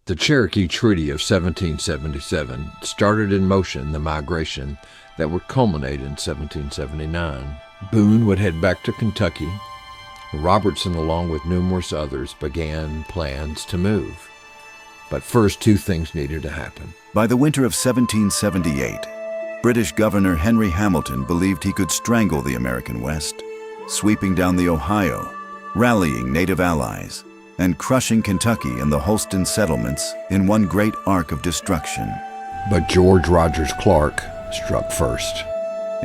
The Cherokee Treaty of 1777 started in motion the migration that would culminate in 1779. Boone would head back to Kentucky. Robertson, along with numerous others, began plans to move. But first, two things needed to happen. By the winter of 1778, British Governor Henry Hamilton believed he could strangle the American West, sweeping down the Ohio, rallying native allies, and crushing Kentucky and the Holston settlements in one great arc of destruction. But George Rogers Clark struck first.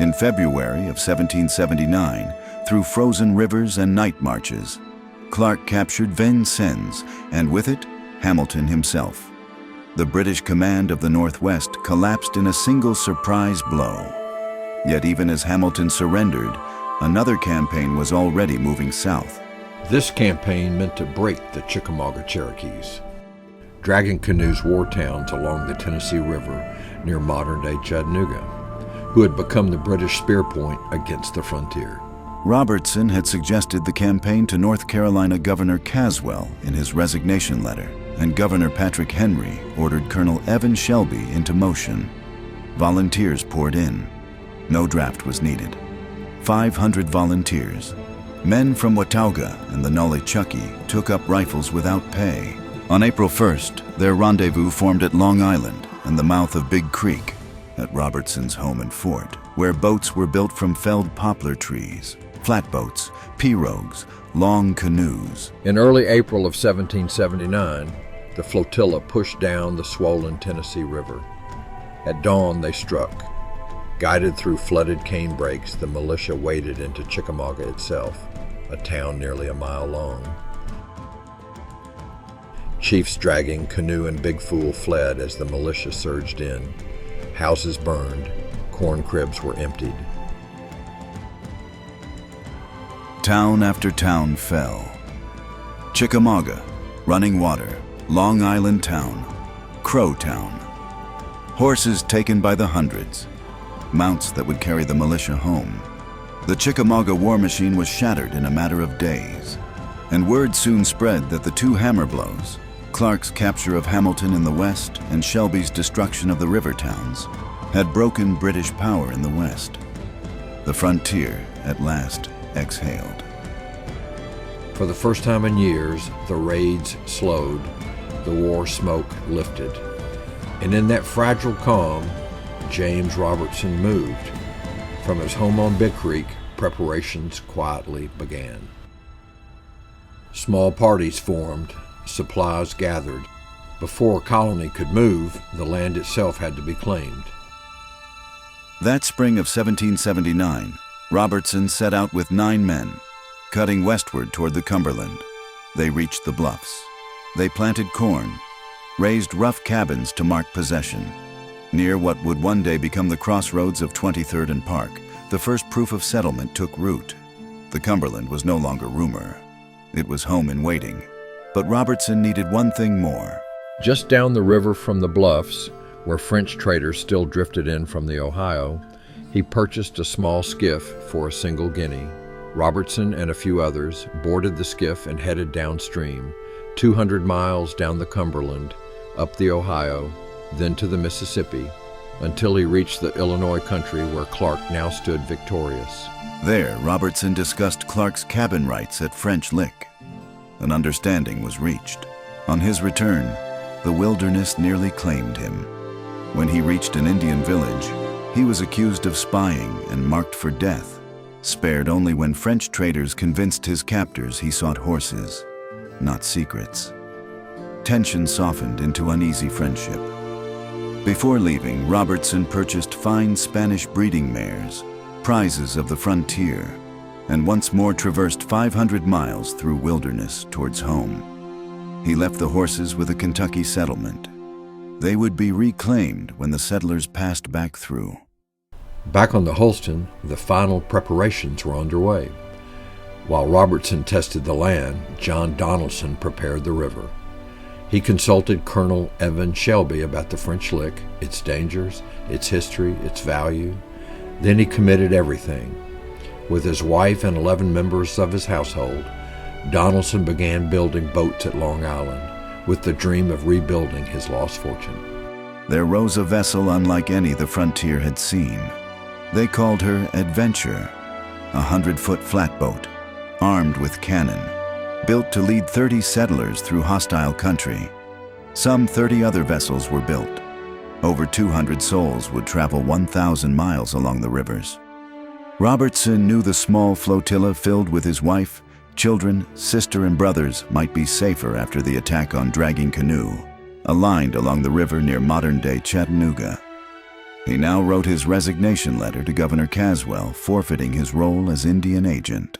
In February of 1779, through frozen rivers and night marches, Clark captured Vincennes, and with it, Hamilton himself. The British command of the Northwest collapsed in a single surprise blow. Yet even as Hamilton surrendered, another campaign was already moving south. This campaign meant to break the Chickamauga Cherokees. Dragging canoes war towns along the Tennessee River near modern-day Chattanooga, who had become the British spear point against the frontier. Robertson had suggested the campaign to North Carolina Governor Caswell in his resignation letter, and Governor Patrick Henry ordered Colonel Evan Shelby into motion. Volunteers poured in. No draft was needed. 500 volunteers. Men from Watauga and the Nolichucky took up rifles without pay. On April 1st, their rendezvous formed at Long Island and the mouth of Big Creek, at Robertson's home and fort, where boats were built from felled poplar trees, flatboats, pirogues, long canoes. In early April of 1779, the flotilla pushed down the swollen Tennessee River. At dawn, they struck. Guided through flooded cane brakes, the militia waded into Chickamauga itself, a town nearly a mile long. Chiefs dragging canoe and Big Fool fled as the militia surged in. Houses burned, corn cribs were emptied. Town after town fell. Chickamauga, Running Water, Long Island Town, Crow Town. Horses taken by the hundreds. Mounts that would carry the militia home. The Chickamauga war machine was shattered in a matter of days, and word soon spread that the two hammer blows, Clark's capture of Hamilton in the west and Shelby's destruction of the river towns, had broken British power in the west. The frontier, at last, exhaled. For the first time in years, the raids slowed, the war smoke lifted, and in that fragile calm, James Robertson moved. From his home on Big Creek, preparations quietly began. Small parties formed, supplies gathered. Before a colony could move, the land itself had to be claimed. That spring of 1779, Robertson set out with 9 men, cutting westward toward the Cumberland. They reached the bluffs. They planted corn, raised rough cabins to mark possession. Near what would one day become the crossroads of 23rd and Park, the first proof of settlement took root. The Cumberland was no longer rumor. It was home in waiting. But Robertson needed one thing more. Just down the river from the bluffs, where French traders still drifted in from the Ohio, he purchased a small skiff for a single guinea. Robertson and a few others boarded the skiff and headed downstream, 200 miles down the Cumberland, up the Ohio, then to the Mississippi, until he reached the Illinois country where Clark now stood victorious. There, Robertson discussed Clark's cabin rights at French Lick. An understanding was reached. On his return, the wilderness nearly claimed him. When he reached an Indian village, he was accused of spying and marked for death, spared only when French traders convinced his captors he sought horses, not secrets. Tension softened into uneasy friendship. Before leaving, Robertson purchased fine Spanish breeding mares, prizes of the frontier, and once more traversed 500 miles through wilderness towards home. He left the horses with a Kentucky settlement. They would be reclaimed when the settlers passed back through. Back on the Holston, the final preparations were underway. While Robertson tested the land, John Donaldson prepared the river. He consulted Colonel Evan Shelby about the French Lick, its dangers, its history, its value. Then he committed everything. With his wife and 11 members of his household, Donaldson began building boats at Long Island, with the dream of rebuilding his lost fortune. There rose a vessel unlike any the frontier had seen. They called her Adventure, a 100-foot flatboat, armed with cannon, built to lead 30 settlers through hostile country. Some 30 other vessels were built. Over 200 souls would travel 1,000 miles along the rivers. Robertson knew the small flotilla filled with his wife, children, sister, and brothers might be safer after the attack on Dragging Canoe, aligned along the river near modern-day Chattanooga. He now wrote his resignation letter to Governor Caswell, forfeiting his role as Indian agent.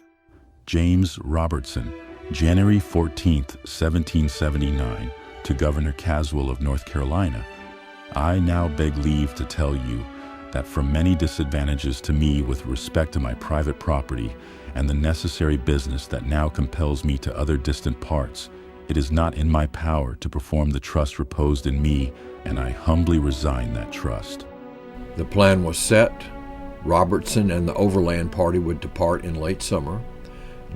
James Robertson, January 14, 1779, to Governor Caswell of North Carolina. I now beg leave to tell you that from many disadvantages to me with respect to my private property and the necessary business that now compels me to other distant parts, it is not in my power to perform the trust reposed in me, and I humbly resign that trust. The plan was set. Robertson and the overland party would depart in late summer.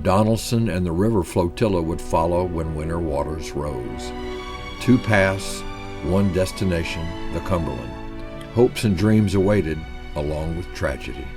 Donaldson and the river flotilla would follow when winter waters rose. 2 paths, 1 destination, the Cumberland. Hopes and dreams awaited, along with tragedy.